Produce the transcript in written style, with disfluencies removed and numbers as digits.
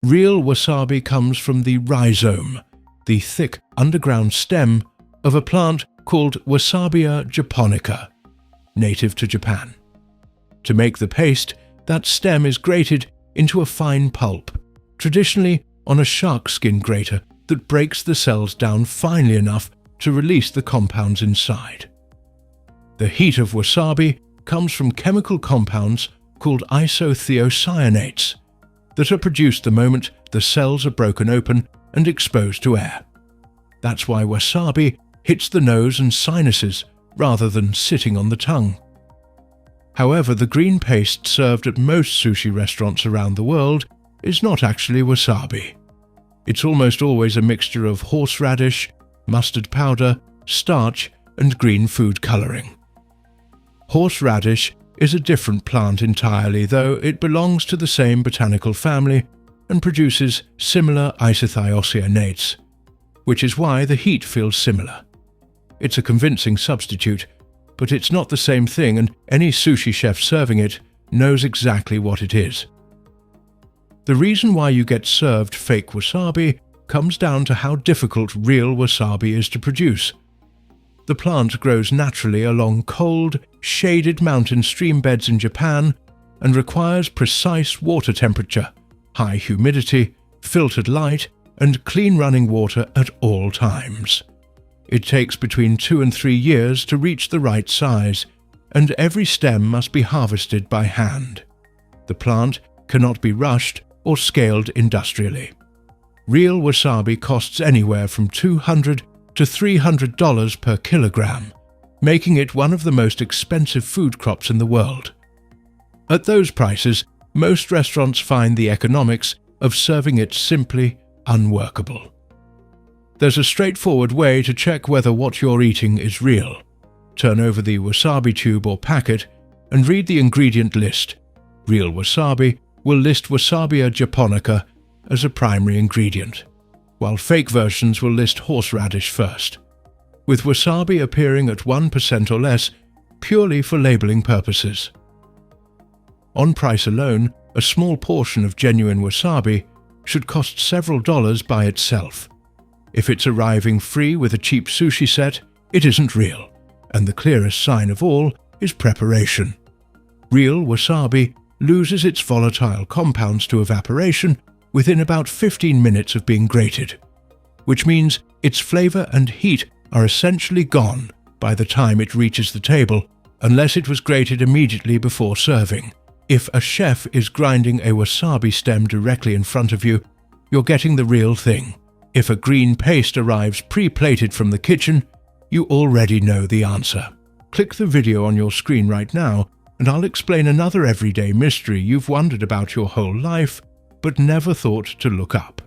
Real wasabi comes from the rhizome, the thick underground stem of a plant called Wasabia japonica, native to Japan. To make the paste, that stem is grated into a fine pulp, traditionally on a shark skin grater that breaks the cells down finely enough to release the compounds inside. The heat of wasabi comes from chemical compounds called isothiocyanates that are produced the moment the cells are broken open and exposed to air. That's why wasabi hits the nose and sinuses rather than sitting on the tongue. However, the green paste served at most sushi restaurants around the world is not actually wasabi. It's almost always a mixture of horseradish, mustard powder, starch, and green food coloring. Horseradish is a different plant entirely, though it belongs to the same botanical family and produces similar isothiocyanates, which is why the heat feels similar. It's a convincing substitute, but it's not the same thing, and any sushi chef serving it knows exactly what it is. The reason why you get served fake wasabi comes down to how difficult real wasabi is to produce. The plant grows naturally along cold, shaded mountain stream beds in Japan and requires precise water temperature, high humidity, filtered light, and clean running water at all times. It takes between 2 and 3 years to reach the right size, and every stem must be harvested by hand. The plant cannot be rushed or scaled industrially. Real wasabi costs anywhere from $200 to $300 per kilogram, making it one of the most expensive food crops in the world. At those prices, most restaurants find the economics of serving it simply unworkable. There's a straightforward way to check whether what you're eating is real. Turn over the wasabi tube or packet and read the ingredient list. Real wasabi will list Wasabia japonica as a primary ingredient, while fake versions will list horseradish first, with wasabi appearing at 1% or less purely for labeling purposes. On price alone, a small portion of genuine wasabi should cost several dollars by itself. If it's arriving free with a cheap sushi set, it isn't real, and the clearest sign of all is preparation. Real wasabi loses its volatile compounds to evaporation within about 15 minutes of being grated, which means its flavor and heat are essentially gone by the time it reaches the table, unless it was grated immediately before serving. If a chef is grinding a wasabi stem directly in front of you, you're getting the real thing. If a green paste arrives pre-plated from the kitchen, you already know the answer. Click the video on your screen right now, and I'll explain another everyday mystery you've wondered about your whole life, but never thought to look up.